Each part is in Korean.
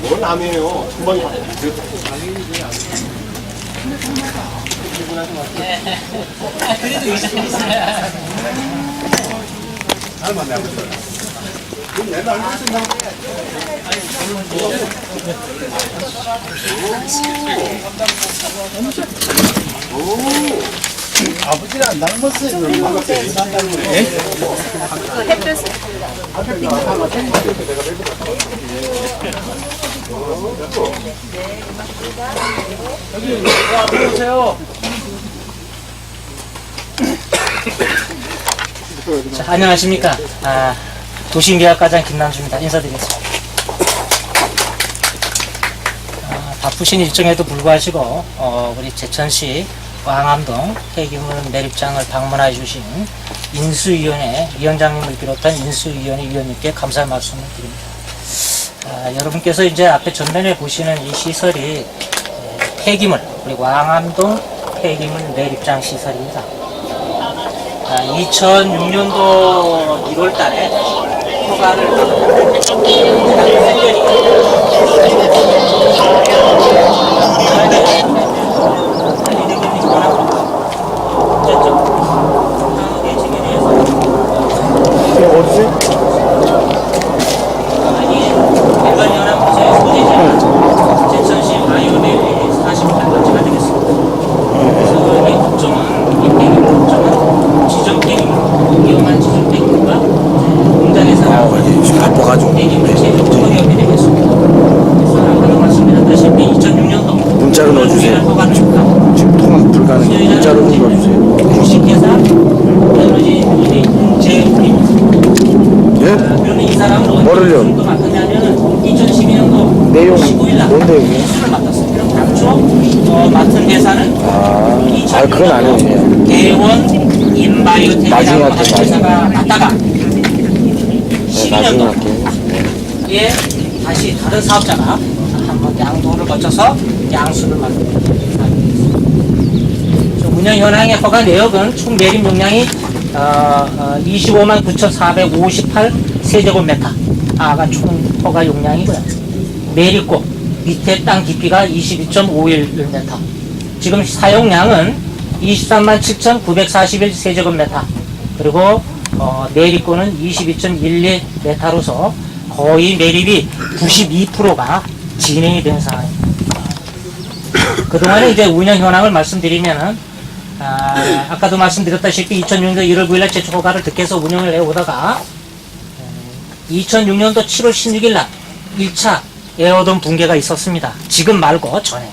뭘 남이에요? 금방 그래도 이상했어요. 아버지는 안 닮았어요. 자, 안녕하십니까. 도심계약과장 김남주입니다. 인사드리겠습니다. 바쁘신 일정에도 불구하시고 우리 제천시 광암동 폐기물 매립장을 방문해 주신 인수위원회 위원장님을 비롯한 인수위원회 위원님께 감사의 말씀을 드립니다. 여러분께서 이제 앞에 전면에 보시는 이 시설이 폐기물, 우리 광암동 폐기물 매립장 시설입니다. 2006년도 1월 달에 허가를 제천시 바이오밸리 48번째가 되겠습니다. 그래서 이 국정은, 이 폐기물 국정은 지정 폐기물, 위험한 지정 폐기물과 공장에서 바빠가지고 폐기물 제조 처리업이 되겠습니다. 그래서 아까도 말씀드렸다시피 2006년도 문자로 넣어주세요. 허가를 줬다고 지금 통화 불가능해. 문자로 좀 넣어주세요. 주식회사 에너지 인재입니다. 예? 그러면 이 사람은 뭐를요? 언제 또 맡았냐면은 2012년도 내용, 15일날 뭔 내용이에요? 수를 맡았어요. 그럼 당초 맡은 회사는 그건 아니에요. 대원 인바이오텍이라고 나중에 하는 할게요, 회사가 맡다가 나중에 할게요. 12년도에 다시 다른 사업자가 한번 양도를 거쳐서 양수를 맡은 운영 현황의 허가 내역은 총 매립 용량이 25만 9,458 세제곱미터가 총 허가 용량이고요. 매립고 밑에 땅 깊이가 22.51m. 지금 사용량은 23만 7,941 세제곱미터. 그리고 매립고는 22.12m로서 거의 매립이 92%가 진행이 된 상황입니다. 그동안에 이제 운영 현황을 말씀드리면은 아까도 말씀드렸다시피 2006년도 1월 9일날 제출 허가를 득해서 운영을 해오다가 2006년도 7월 16일 날 1차 에어돔 붕괴가 있었습니다. 지금 말고 전에.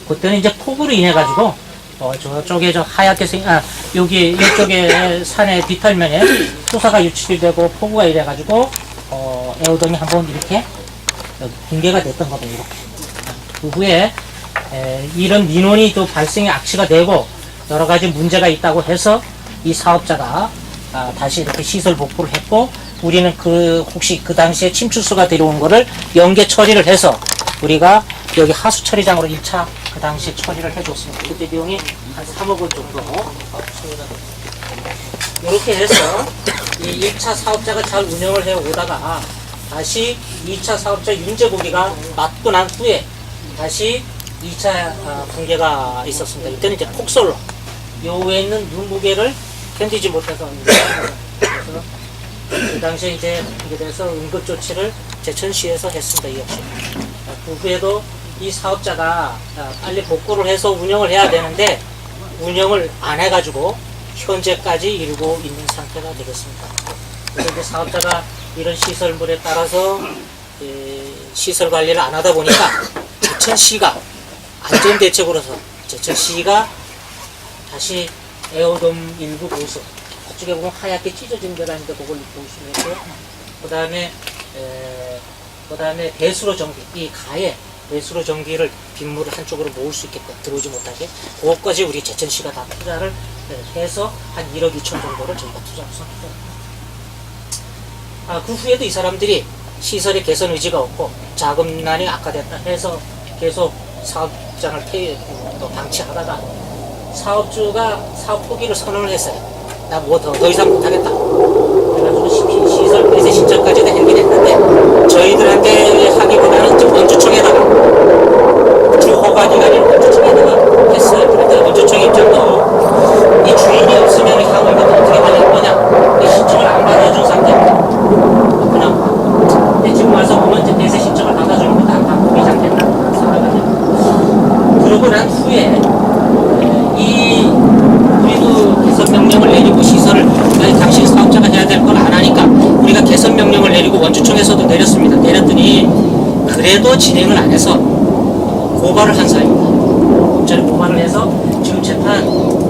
그때는 이제 폭우로 인해 가지고 저쪽에 저 하얗게 여기 이쪽에 산의 비탈면에 토사가 유출이 되고 폭우가 이래 가지고 에어돔이 한번 이렇게 붕괴가 됐던 겁니다. 이렇게. 그 후에 이런 민원이 또 발생의 악취가 되고 여러 가지 문제가 있다고 해서 이 사업자가 다시 이렇게 시설 복구를 했고, 우리는 혹시 그 당시에 침출수가 들어온 거를 연계 처리를 해서 우리가 여기 하수 처리장으로 1차 그 당시에 처리를 해줬습니다. 그때 비용이 한 3억 원 정도 소요가 됐습니다. 이렇게 해서 이 1차 사업자가 잘 운영을 해 오다가 다시 2차 사업자 윤재보기가 맞고 난 후에 다시 2차 붕괴가 있었습니다. 이때는 이제 폭설로 요 위에 있는 눈 무게를 견디지 못해서 그래서 그 당시에 이제 붕괴 돼서 응급조치를 제천시에서 했습니다. 이 역시. 그 후에도 이 사업자가 빨리 복구를 해서 운영을 해야 되는데 운영을 안 해가지고 현재까지 이루고 있는 상태가 되겠습니다. 그래서 이제 사업자가 이런 시설물에 따라서 시설 관리를 안 하다 보니까 제천시가 안전대책으로서 제천시가 다시 에어돔 일부 보수, 그쪽에 보면 하얗게 찢어진 데가 있는데 그걸 보시면 있고요. 그 다음에 배수로 전기, 이 가에 배수로 전기를 빗물을 한쪽으로 모을 수 있게끔 들어오지 못하게 그것까지 우리 제천시가 다 투자를 해서 한 1억 2천 정도를 저희가 투자해서 그 후에도 이 사람들이 시설의 개선 의지가 없고 자금난이 악화됐다 해서 계속 사업장을 방치하다가 사업주가 사업 포기를 선언을 했어요. 나 뭐 더 이상 못하겠다. 그래가지고 시설 폐쇄 신청까지 했는데 명령을 내리고 원주청에서도 내렸습니다. 내렸더니 그래도 진행을 안 해서 고발을 한 사람입니다. 검찰에 고발을 해서 지금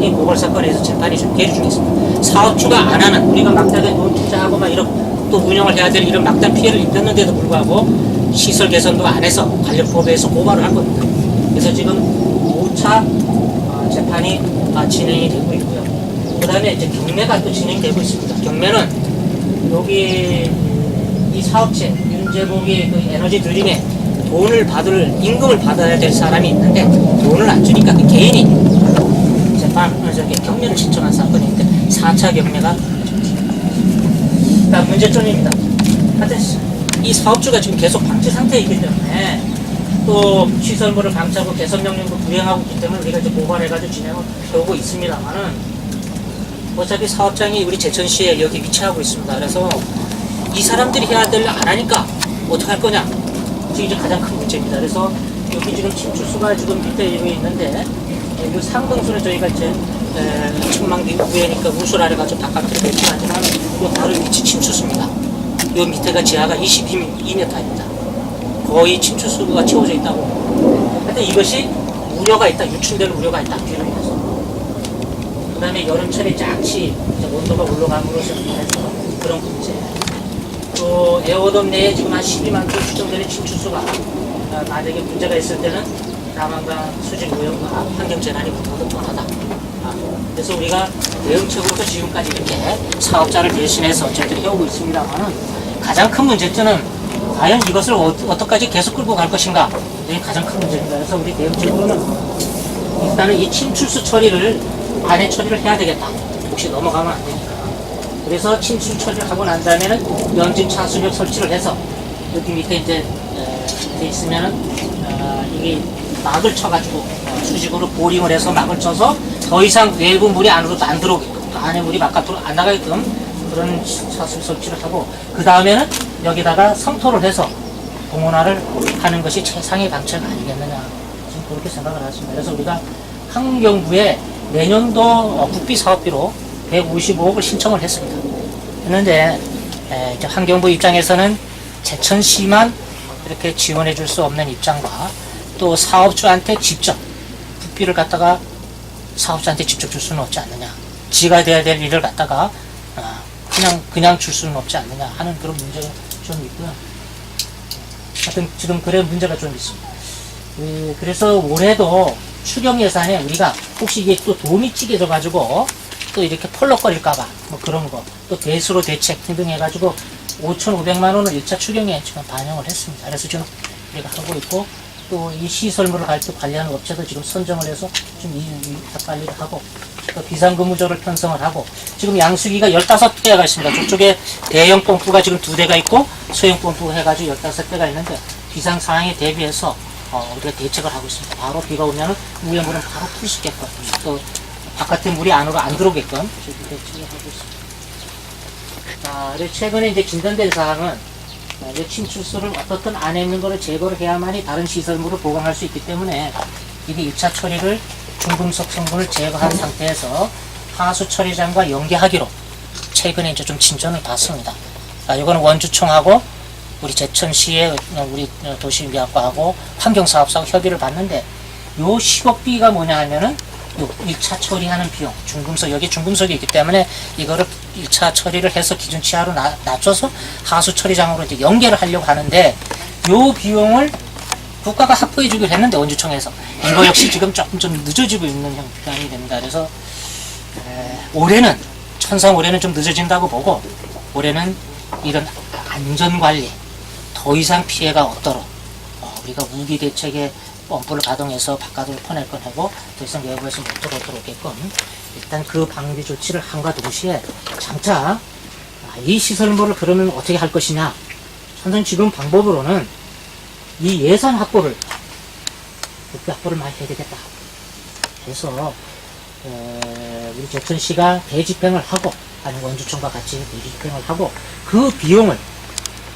이 고발 사건에서 재판이 좀 계류 중에 있습니다. 사업주가 안 하는, 우리가 막다하게 돈 투자하고 막 이런 또 운영을 해야 될 이런 막단 피해를 입혔는데도 불구하고 시설 개선도 안 해서 관련 법에서 고발을 한 겁니다. 그래서 지금 5차 재판이 진행이 되고 있고요. 그 다음에 이제 경매가 또 진행되고 있습니다. 경매는 여기 이 사업체 윤재복이 그 에너지 드림에 임금을 받아야 될 사람이 있는데 돈을 안 주니까 그 개인이 경매를 신청한 사건인데 4차 경매가 일단 문제점입니다. 하여튼 이 사업주가 지금 계속 방치 상태이기 때문에 또 시설물을 방치하고 개선 명령도 불이행하고 있기 때문에 우리가 이제 고발해가지고 진행을 해오고 있습니다만은 어차피 사업장이 우리 제천시에 여기 위치하고 있습니다. 그래서 이 사람들이 해야 될 일 안 하니까 어떻게 할 거냐? 지금 이제 가장 큰 문제입니다. 그래서 여기 지금 침출수가 지금 밑에 이렇게 있는데 이 상등수는 저희가 이제 천망기 위에니까 우술 아래가지고 바깥으로 배치하지만 이 바로 위치 침출수입니다. 이 밑에가 지하가 22m입니다. 거의 침출수가 채워져 있다고. 하여튼 이것이 우려가 있다, 유출될 우려가 있다, 비로 인해서. 그 다음에 여름철에 짝치 온도가 올라감으로써 인해서 그런 문제. 또 에어돔 내에 지금 한 12만 톤 추정되는 침출수가 만약에 문제가 있을 때는 남한강 수질 오염과 환경 재난이 무더도 뻔하다. 그래서 우리가 대응책으로서 지금까지 이렇게 사업자를 대신해서 어쨌든 해오고 있습니다만은 가장 큰 문제점은 과연 이것을 어떻게까지 계속 끌고 갈 것인가. 이게 가장 큰 문제입니다. 그래서 우리 대응책으로는 일단은 이 침출수 처리를 안에 처리를 해야 되겠다. 혹시 넘어가면 안 되니까. 그래서 침출 처리를 하고 난 다음에는 연진 차수력 설치를 해서 여기 밑에 이제 돼 있으면은 이게 막을 쳐가지고 수직으로 보링을 해서 막을 쳐서 더 이상 외부 물이 안으로 안 들어오게끔, 안에 물이 바깥으로 안 나가게끔 그런 차수 설치를 하고, 그 다음에는 여기다가 성토를 해서 봉온화를 하는 것이 최상의 방책 아니겠느냐, 지금 그렇게 생각을 하십니다. 그래서 우리가 환경부에 내년도 국비 사업비로 155억을 신청을 했습니다. 했는데 이제 환경부 입장에서는 제천시만 이렇게 지원해 줄 수 없는 입장과 또 사업주한테 직접 국비를 갖다가 사업자한테 직접 줄 수는 없지 않느냐, 지가 돼야 될 일을 갖다가 그냥 줄 수는 없지 않느냐 하는 그런 문제가 좀 있고요. 하여튼 지금 그런 문제가 좀 있습니다. 그래서 올해도 추경 예산에 우리가 혹시 이게 또 돈이 찌개져 가지고 또 이렇게 펄럭거릴까봐 뭐 그런 거, 또 대수로 대책 등등 해가지고 5,500만 원을 1차 추경에 지금 반영을 했습니다. 그래서 지금 우리가 하고 있고, 또 이 시설물을 관리하는 업체도 지금 선정을 해서 좀 관리를 하고, 또 비상근무조를 편성을 하고, 지금 양수기가 15대가 있습니다. 저쪽에 대형 펌프가 지금 2대가 있고 소형 펌프 해가지고 15대가 있는데 비상 상황에 대비해서 우리가 대책을 하고 있습니다. 바로 비가 오면 위에 물은 바로 풀 수 있게끔, 또 바깥에 물이 안으로 안 들어오게끔 지금 대책을 하고 있습니다. 최근에 이제 진단된 사항은 이제 침출수를 어떻든 안에 있는 거를 제거를 해야만이 다른 시설물을 보강할 수 있기 때문에 이게 1차 처리를 중금속 성분을 제거한 상태에서 하수 처리장과 연계하기로 최근에 이제 좀 진전을 봤습니다. 이거는 원주청하고 우리 제천시의 우리 도시미학과하고 환경사업사하고 협의를 봤는데, 요 10억비가 뭐냐 하면은 1차 처리하는 비용, 중금속, 여기 중금속이 있기 때문에 이거를 1차 처리를 해서 기준 치하로 낮춰서 하수 처리장으로 이제 연계를 하려고 하는데, 요 비용을 국가가 확보해 주기로 했는데 원주청에서 이거 역시 지금 조금 좀 늦어지고 있는 형편이 됩니다. 그래서 올해는 천상 올해는 좀 늦어진다고 보고, 올해는 이런 안전관리, 더 이상 피해가 없도록 우리가 우기 대책에 펌프를 가동해서 바깥으로 퍼낼 건 하고 더 이상 외부에서 못 들어오게끔 일단 그 방비 조치를 함과 동시에 장차 이 시설물을 그러면 어떻게 할 것이냐, 현재 지금 방법으로는 이 예산 확보를 많이 해야 되겠다. 그래서 우리 제천시가 대집행을 하고, 아니 원주청과 같이 대집행을 하고, 그 비용을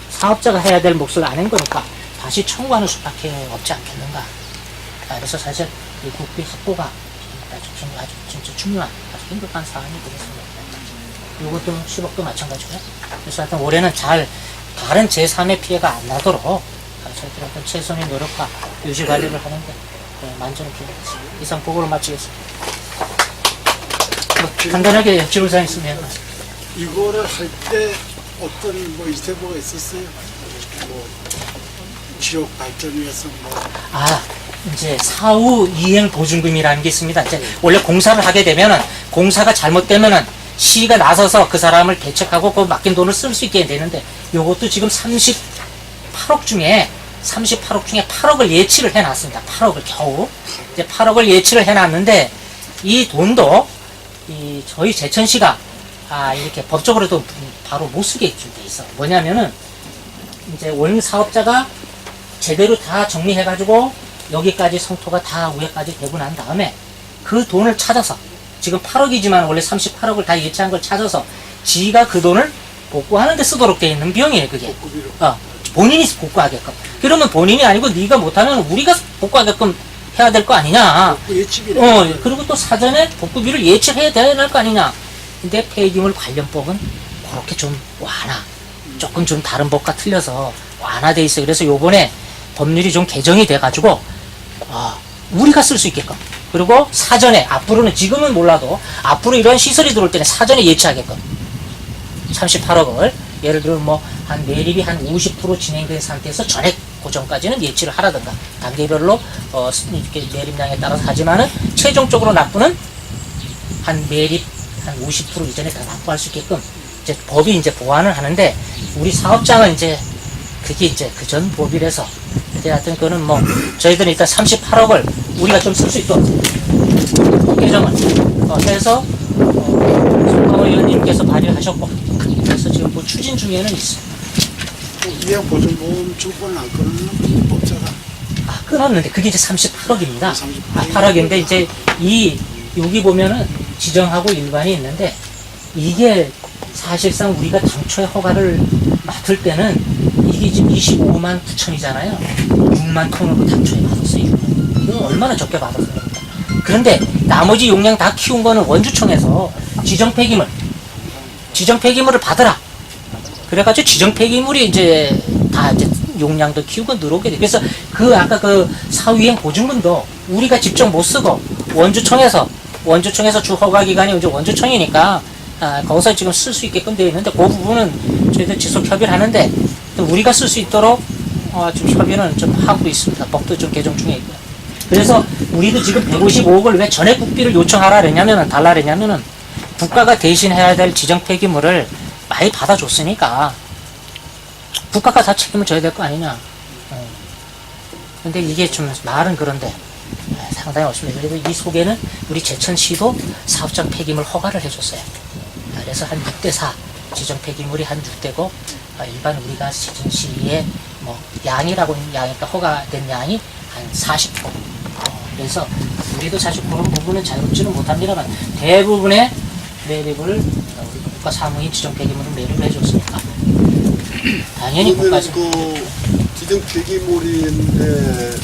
사업자가 해야 될 몫을 안 한 거니까 다시 청구하는 수밖에 없지 않겠는가. 그래서 사실 이 국비 확보가 아주 진짜 중요한, 아주 긴급한 사안이 되겠습니다. 요것도 10억도 마찬가지고요. 그래서 하여튼 올해는 잘 다른 제3의 피해가 안 나도록 저희들 어떤 최선의 노력과 유지 관리를 하는데 만전을 기하겠습니다. 이상 보고를 마치겠습니다. 간단하게 지불사항 있으면. 이거를 할 때 어떤 뭐 이세보가 있었어요? 뭐 지역 발전 위해서 뭐 이제 사후 이행 보증금이라는 게 있습니다. 이제 원래 공사를 하게 되면은 공사가 잘못되면은 시가 나서서 그 사람을 대책하고 그 맡긴 돈을 쓸 수 있게 되는데 요것도 지금 38억 중에 8억을 예치를 해놨습니다. 8억을 겨우 이제 8억을 예치를 해놨는데 이 돈도 저희 제천시가 이렇게 법적으로도 바로 못 쓰게 돼 있어. 뭐냐면은 이제 원 사업자가 제대로 다 정리해가지고 여기까지 성토가 다 위에까지 되고 난 다음에 그 돈을 찾아서 지금 8억이지만 원래 38억을 다 예치한 걸 찾아서 지가 그 돈을 복구하는 데 쓰도록 되어 있는 비용이에요, 그게. 본인이 복구하게끔. 그러면 본인이 아니고 네가 못하면 우리가 복구하게끔 해야 될 거 아니냐. 그리고 또 사전에 복구비를 예측해야 될 거 아니냐. 근데 폐기물 관련법은 그렇게 좀 조금 좀 다른 법과 틀려서 완화돼 있어요. 그래서 요번에 법률이 좀 개정이 돼가지고 우리가 쓸 수 있게끔. 그리고 사전에 앞으로는 지금은 몰라도 앞으로 이런 시설이 들어올 때는 사전에 예치하게끔 38억을 예를 들어 뭐 한 매립이 한 50% 진행된 상태에서 전액 고정까지는 예치를 하라든가 단계별로 이렇게 매립량에 따라서 하지만은 최종적으로 납부는 한 매립 한 50% 이전에 다 납부할 수 있게끔 이제 법이 이제 보완을 하는데 우리 사업장은 이제 그게 이제 그 전 법이라서 하여튼 그거는 뭐 저희들은 일단 38억을 우리가 좀 쓸 수 있도록 법 개정을 해서 송강호 의원님께서 발의를 하셨고 그래서 지금 뭐 추진 중에는 있어요. 이양 보증보험 증권을 안 끊는 법자가 끊었는데 그게 이제 38억입니다. 8억인데 이제 여기 보면은 지정하고 일반이 있는데 이게 사실상 우리가 당초에 허가를 맡을 때는 이게 지금 25만 9천이잖아요. 6만 톤으로 당초에 받았어요. 이거 얼마나 적게 받았습니까? 그런데 나머지 용량 다 키운 거는 원주청에서 지정 폐기물을 받으라. 그래가지고 지정 폐기물이 이제 다 이제 용량도 키우고 늘어오게 돼. 그래서 아까 그 사후이행 보증금도 우리가 직접 못 쓰고 원주청에서 주 허가 기관이 이제 원주청이니까 거기서 지금 쓸 수 있게끔 되어 있는데 그 부분은 저희들 지속 협의를 하는데 우리가 쓸 수 있도록 지금 협의는 좀 하고 있습니다. 법도 좀 개정 중에 있고요. 그래서 우리도 지금 155억을 왜 전액 국비를 요청하라 달라그랬냐면은 국가가 대신해야 될 지정 폐기물을 많이 받아줬으니까 국가가 다 책임을 져야 될 거 아니냐. 근데 이게 좀 말은 그런데 상당히 어렵습니다. 그래도 이 속에는 우리 제천시도 사업장 폐기물 허가를 해줬어요. 그래서 한 6대4 지정 폐기물이 한 6대고 일반 우리가 제천시의 뭐 양이니까 허가된 양이 한 40%. 그래서 우리도 사실 그런 부분은 자유롭지는 못합니다만 대부분의 매립을 우리 국가 사무인 지정 폐기물을 매립을 해줬으니까 당연히 국가에서 그 지정 폐기물인데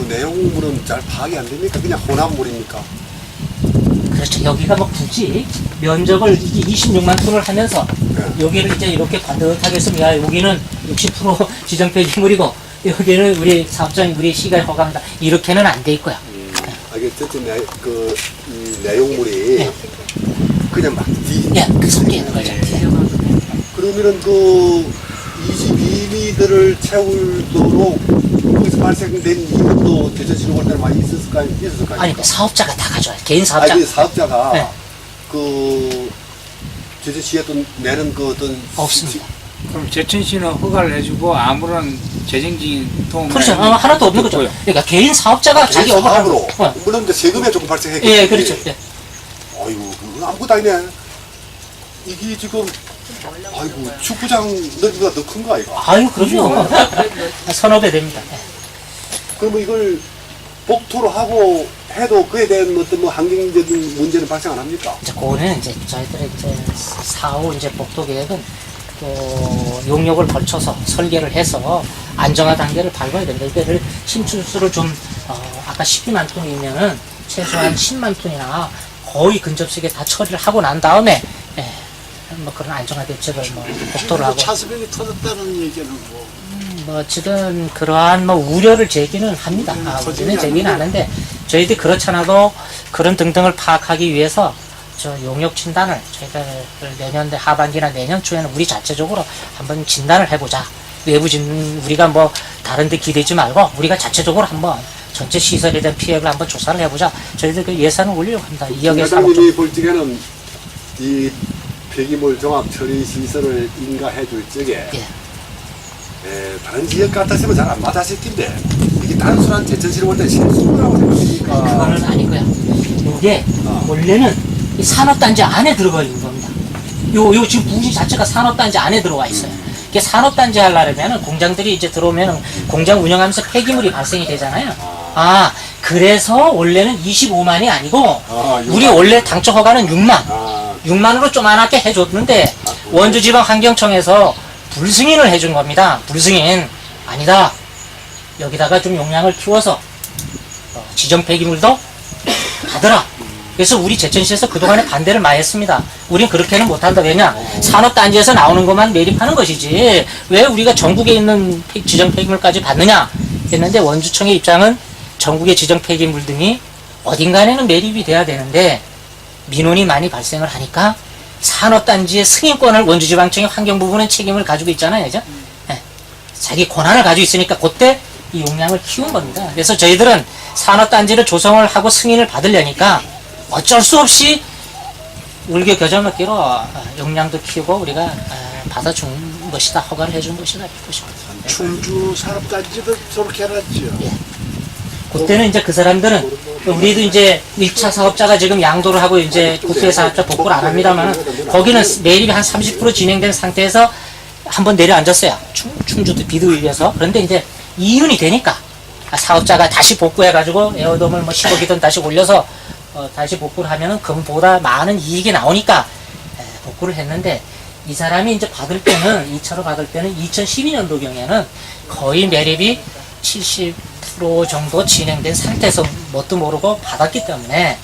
내용물은 잘 파악이 안 됩니까? 그냥 혼합물입니까? 그렇죠. 여기가 뭐 굳이 면적을 26만 톤을 하면서 여기를 이제 이렇게 반듯하게 했으면 여기는 60% 지정 폐기물이고 여기는 우리 사업장 우리 시가 허가한다 이렇게는 안 돼 있고요. 이게 어쨌든 이 내용물이 그냥 막 그 섞여 있는 거죠. 그러면은 그 22미터를 채우도록 거기서 발생된 이것도 대전시로 볼 때는 많이 있었을까요? 아니 사업자가 다 가져와요. 개인 사업자. 사업자가 그 제주시에 또 내는 그 어떤 없습니다. 그럼 제천시는 허가를 해주고 아무런 재정적인 도움 그렇죠. 하나도 없는 거죠. 그러니까 개인 사업자가 자기 사업으로 물론 이제 세금에 조금 발생했겠지. 예, 그렇죠. 예. 아이고 아무것도 아니네. 이게 지금 축구장 넓이보다 더 큰 거 아이가? 그럼요. 서너 배 됩니다. 예. 그러면 이걸 복토로 하고 해도 그에 대한 어떤 뭐 환경적인 문제는 발생 안 합니까? 이제 그거는 이제 저희들의 이제 사후 이제 복도 계획은 또 용역을 걸쳐서 설계를 해서 안정화 단계를 밟아야 됩니다. 이거를 침출수를 좀 아까 12만 톤이면은 최소한 10만 톤이나 거의 근접식에 다 처리를 하고 난 다음에 뭐 그런 안정화 대책을 뭐 복도를 하고 차수병이 터졌다는 얘기는 뭐 지금 그러한 뭐 우려를 제기는 합니다. 우려는 제기는 하는데 저희들이 그렇잖아도 그런 등등을 파악하기 위해서 저 용역 진단을 저희가 내년 하반기나 내년 초에는 우리 자체적으로 한번 진단을 해보자. 외부 우리가 뭐 다른 데 기대지 말고 우리가 자체적으로 한번 전체 시설에 대한 피해를 한번 조사를 해보자. 저희들 그 예산을 올리려고 합니다. 2억에서 3억 회장님이 볼 적에는 이 폐기물 종합 처리 시설을 인가해 줄 적에 예. 다른 지역 같았으면 잘 안 받았을 텐데 이게 단순한 제천시를 원래 실수라고 생각합니까? 그거는 아니고요. 이게 원래는 이 산업단지 안에 들어가 있는 겁니다. 요 지금 부지 자체가 산업단지 안에 들어와 있어요. 이게 산업단지 하려면 공장들이 이제 들어오면 공장 운영하면서 폐기물이 발생이 되잖아요. 그래서 원래는 25만이 아니고 우리 원래 당초 허가는 6만. 6만으로 쪼만하게 해줬는데 원주지방환경청에서 불승인을 해준 겁니다. 불승인. 아니다. 여기다가 좀 용량을 키워서 지정 폐기물도 받으라. 그래서 우리 제천시에서 그동안에 반대를 많이 했습니다. 우린 그렇게는 못한다. 왜냐? 산업단지에서 나오는 것만 매립하는 것이지 왜 우리가 전국에 있는 지정 폐기물까지 받느냐 했는데 원주청의 입장은 전국의 지정 폐기물 등이 어딘가에는 매립이 돼야 되는데 민원이 많이 발생을 하니까 산업단지의 승인권을 원주지방청의 환경부분은 책임을 가지고 있잖아요. 그죠? 네. 자기 권한을 가지고 있으니까 그때 이 용량을 키운 겁니다. 그래서 저희들은 산업단지를 조성을 하고 승인을 받으려니까 어쩔 수 없이 울교 겨자먹기로 용량도 키우고 우리가 받아준 것이다. 허가를 해준 것이다. 이렇게 보시면 됩니다. 충주 산업단지도 저렇게 해놨죠. 예. 그때는 이제 그 사람들은 우리도 이제 1차 사업자가 지금 양도를 하고 이제 국회 사업자 복구를 안 합니다만 거기는 매립이 한 30% 진행된 상태에서 한번 내려앉았어요. 충주도 비도위에서. 그런데 이제 이윤이 되니까 사업자가 다시 복구해가지고 에어돔을 뭐 10억이든 다시 올려서 다시 복구를 하면은 금보다 많은 이익이 나오니까 복구를 했는데 이 사람이 이제 받을 때는 2차로 받을 때는 2012년도경에는 거의 매립이 70% 정도 진행된 상태에서 뭣도 모르고 받았기 때문에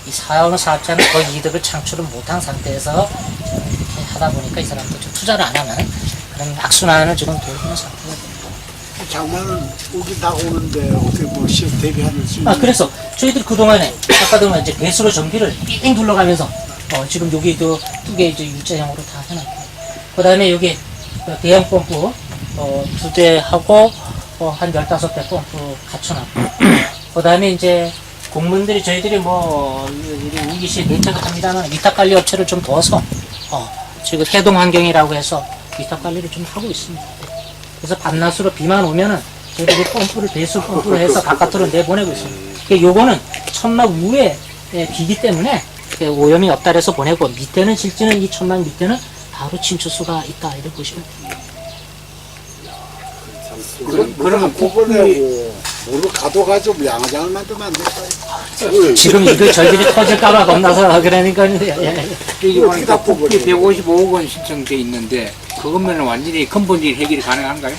이 사업자는 거의 이득을 창출을 못한 상태에서 이렇게 하다 보니까 이 사람도 좀 투자를 안 하는 그런 악순환을 지금 돌리는 상태가 됩니다. 장마는 오긴 다 오는데 어떻게 뭐 시험 대비하는 수 있는 그래서 저희들 그동안에 아까도 이제 배수로 전기를 삥 둘러가면서 지금 여기도 두 개 이제 U자형으로 다 해놨고 그 다음에 여기 대형 펌프 2대 하고 한 15대 펌프 갖춰놨고 그 다음에 이제 공무원들이 저희들이 뭐 이기시에 대책을 합니다만 위탁관리 업체를 좀 도와서 지금 해동환경이라고 해서 위탁관리를 좀 하고 있습니다. 그래서 밤낮으로 비만 오면은 저희들이 펌프를 배수 펌프로 해서 바깥으로 내보내고 있습니다. 요거는 천막 위에 비기 때문에 오염이 없다 해서 보내고 밑에는 실제는 이 천막 밑에는 바로 침투수가 있다 이렇게 보시면 됩니다. 그러면 뽑아내고 모르고 가둬가지고 뭐 양장을 만들면 안 될까요? 지금 이거 저희들이 터질까봐 겁나서 그러니까 이게 다 복귀 155억 원 신청돼 있는데 그것면 완전히 근본적인 해결이 가능한가요?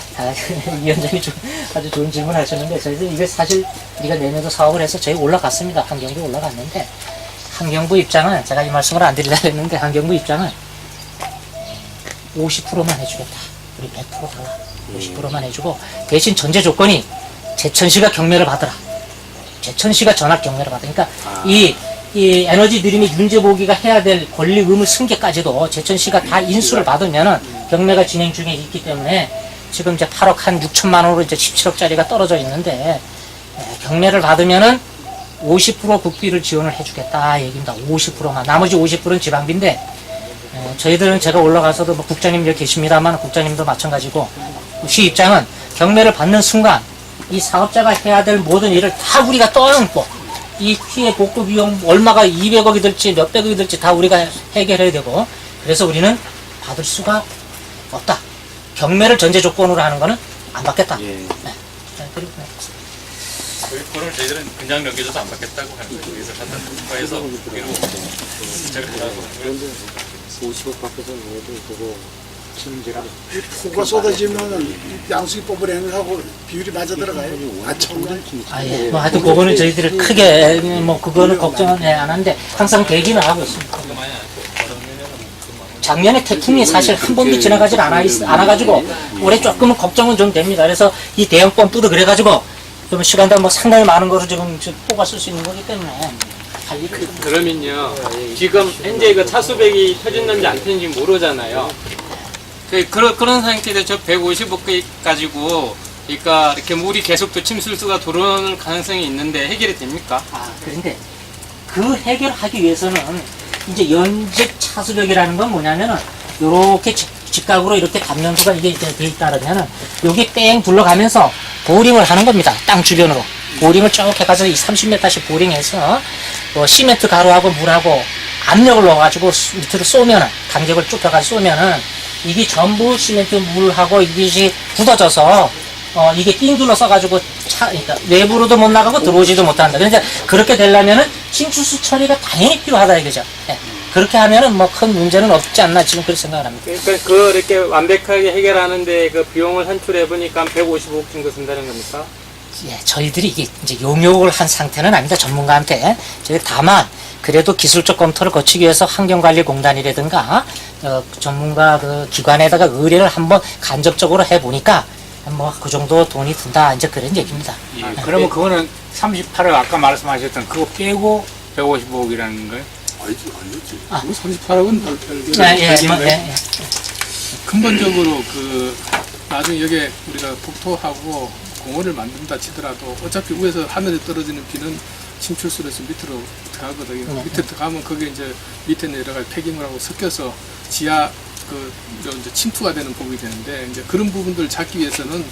위원장이 좀 아주 좋은 질문 하셨는데 저희들 이게 사실 우리가 내년도 사업을 해서 저희 올라갔습니다. 환경부 올라갔는데 환경부 입장은 제가 이 말씀을 안 드리려고 했는데 환경부 입장은 50%만 해주겠다. 우리 100% 달라. 50%만 해주고 대신 전제 조건이 제천시가 경매를 받으라. 제천시가 전학 경매를 받으니까 이 에너지 드림이 윤재보기가 해야 될 권리 의무 승계까지도 제천시가 다 인수를 받으면은 경매가 진행 중에 있기 때문에 지금 이제 8억 한 6천만 원으로 이제 17억짜리가 떨어져 있는데 경매를 받으면은 50% 국비를 지원을 해주겠다 얘기입니다. 50%만. 나머지 50%는 지방비인데 저희들은 제가 올라가서도 뭐 국장님 여기 계십니다만 국장님도 마찬가지고 시 입장은 경매를 받는 순간 이 사업자가 해야 될 모든 일을 다 우리가 떠안고 이 피해 복구 비용 얼마가 200억이 될지 몇백억이 될지 다 우리가 해결해야 되고 그래서 우리는 받을 수가 없다. 경매를 전제 조건으로 하는 거는 안 받겠다. 네. 그리고 그걸 저희들은 그냥 넘겨줘도 안 받겠다고 하는 거예요. 그래서 판단 국가에서 보기로 시작을 하고 50억 밖에서 내도 그거 폭우가 쏟아지면 양수기 뽑으려는 하고 비율이 맞아 들어가요. 안 차오르. 아, 예. 뭐 하여튼 그거는 저희들이 크게 뭐 그거는 걱정은 안 하는데 항상 대기는 하고 있습니다. 작년에 태풍이 사실 한 번도 지나가질 않아가지고 올해 조금은 걱정은 좀 됩니다. 그래서 이 대형 펌프도 그래가지고 좀 시간당 뭐 상당히 많은 거를 지금 뽑아 쓸 수 있는 거기 때문에 할 일이 그러면요, 지금 현재 그 차수백이 터졌는지 안 터졌는지 모르잖아요. 그런 상태에서 저 155개 가지고, 그러니까 이렇게 물이 계속 또 침술수가 들어오는 가능성이 있는데 해결이 됩니까? 아, 그런데 그 해결하기 위해서는 이제 연직 차수벽이라는 건 뭐냐면은 요렇게 직각으로 이렇게 감면소가 이게 돼 있다면은 여기 뺑 둘러가면서 보링을 하는 겁니다. 땅 주변으로. 보링을 쭉 해가지고 이 30m씩 보링해서 뭐 시멘트 가루하고 물하고 압력을 넣어가지고 밑으로 쏘면은 간격을 쭉 펴가지고 쏘면은 이게 전부 시멘트 물하고 이것이 굳어져서 이게 삥 둘러서가지고 그러니까 외부로도 못 나가고 들어오지도 못한다. 그러니까 그렇게 되려면은 침수수 처리가 당연히 필요하다 이거죠. 예. 그렇게 하면은 뭐 큰 문제는 없지 않나 지금 그렇게 생각을 합니다. 그러니까 이렇게 완벽하게 해결하는데 그 비용을 산출해 보니까 155억 정도 든다는 겁니까? 예, 저희들이 이게 이제 용역을 한 상태는 아닙니다. 전문가한테. 저희 다만 그래도 기술적 검토를 거치기 위해서 환경관리공단이라든가 전문가 그 기관에다가 의뢰를 한번 간접적으로 해보니까 뭐 그 정도 돈이 든다 이제 그런 얘기입니다. 그러면 그거는 38억 아까 말씀하셨던 그거 빼고 155억이라는 거예요? 뭐 38억은 별개. 근본적으로 그 나중에 여기 우리가 국토하고 공원을 만든다 치더라도 어차피 위에서 하늘에 떨어지는 비는 침출수로 해서 밑으로 들어가거든요. 밑에 들어가면 거기에 이제 밑에 내려갈 폐기물하고 섞여서 지하 이제 침투가 되는 부분이 되는데 이제 그런 부분들을 잡기 위해서는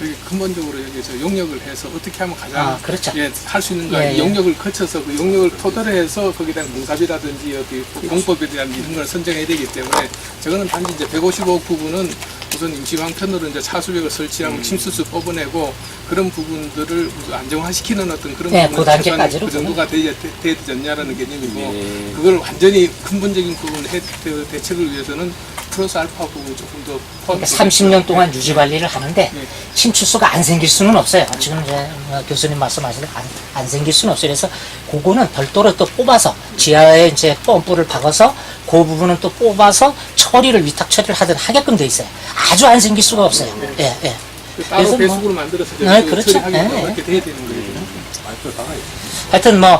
여기 근본적으로 여기서 용역을 해서 어떻게 하면 가장 그렇죠. 할 수 있는가 용역을 거쳐서 그 용역을 토대로 해서 거기다 공사비라든지 어디 공법에 대한 이런 걸 선정해야 되기 때문에 저거는 단지 이제 155억 부분은 우선 임시방편으로 이제 차수벽을 설치하고 침수수 뽑아내고 그런 부분들을 안정화시키는 어떤 그런 그 부분을 단계까지로 그 정도가 돼야 되지 않냐라는 개념이고 그걸 완전히 근본적인 부분 대책을 위해서는 플러스 알파 부분 조금 더 그러니까 30년 동안 유지 관리를 하는데 침출수가 안 생길 수는 없어요. 지금 이제 교수님 말씀하신 대로 안 생길 수는 없어요. 그래서 그거는 별도로 또 뽑아서 지하에 이제 펌프를 박아서 그 부분은 또 뽑아서 처리를 위탁 처리를 하게끔 돼 있어요. 아주 안 생길 수가 없어요. 예. 따로 그래서 배수구를 만들어서 그렇죠. 처리하기도 그렇게 돼야 되는 거예요. 하여튼 뭐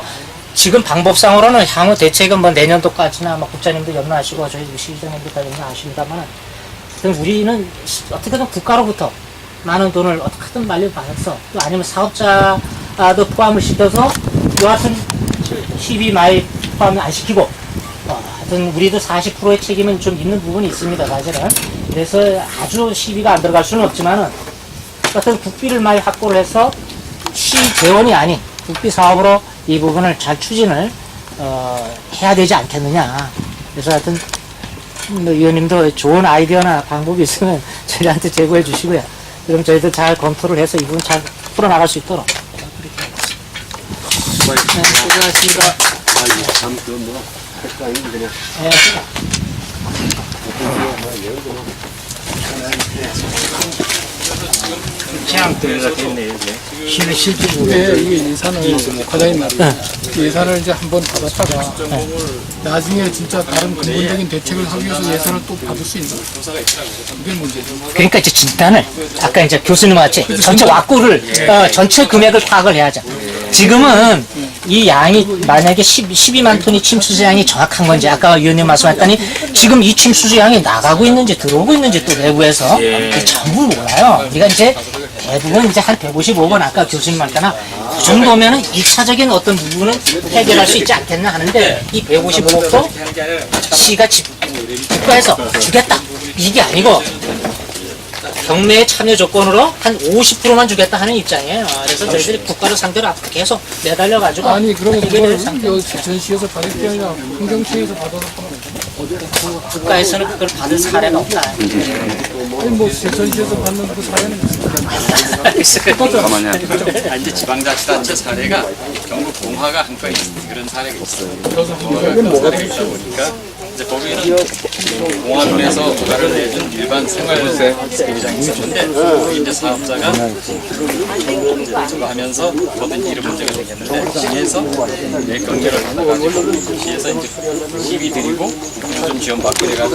지금 방법상으로는 향후 대책은 뭐 내년도까지나 뭐 국장님도 염려하시고 저희 시장님도 다 염려하십니다만 우리는 어떻게든 국가로부터 많은 돈을 어떻게든 말려받아서 또 아니면 사업자도 포함을 시켜서 여하튼 시비 많이 포함을 안 시키고 하여튼 우리도 40%의 책임은 좀 있는 부분이 있습니다 사실은. 그래서 아주 시비가 안 들어갈 수는 없지만은 어떤 국비를 많이 확보를 해서 시 재원이 아닌 국비 사업으로 이 부분을 잘 추진을 해야 되지 않겠느냐. 그래서 하여튼 의원님도 좋은 아이디어나 방법이 있으면 저희한테 제보해 주시고요. 그럼 저희도 잘 검토를 해서 이 부분 잘 풀어나갈 수 있도록 그렇게 하겠습니다. 고생하셨습니다. 뭐 헷갈리는 그냥. 체양대가 됐네요, 이제. 실질적으로 이게 예산을 과장님 말이에요. 예산을 이제 한번 받았다가 나중에 진짜 다른 근본적인 대책을 하기 위해서 예산을 또 받을 수 있는 그게 문제죠. 그러니까 이제 진단을 아까 이제 교수님과 같이 전체 왁구를 전체 금액을 파악을 해야죠. 지금은 이 양이 만약에 12만 톤이 침수수 양이 정확한 건지 아까 위원님 말씀하셨더니 지금 이 침수수 양이 나가고 있는지 들어오고 있는지 또 내부에서 전부 몰라요. 우리가 이제 대부분 이제 한 155번 아까 교수님 말했잖아. 그 정도면은 2차적인 어떤 부분은 해결할 수 있지 않겠나 하는데 이 155억도 시가 국가에서 주겠다. 이게 아니고 경매에 참여 조건으로 한 50%만 주겠다 하는 입장이에요. 그래서 저희들이 국가를 상대로 앞으로 계속 매달려가지고 아니 그러면 이게 될 그걸 전시에서 받을 게 아니라 환경시에서 받아서 국가에서는 그걸 받을 사례가 없다. 아니 뭐 전시에서 받는 그 사례는 이제 지방자치단체 사례가 경북 봉화가 한건 있는 그런 사례가 있어요. 그런 사례가 있다 보니까 이제 거기는 공화군에서 허가를 내준 일반 생활 경기장이 있었는데 거기 이제 사업자가 이제 하면서 모든 이런 문제가 생겼는데 시에서 내 경계를 받아가지고 시에서 이제 시비 드리고 좀 지원받고 내가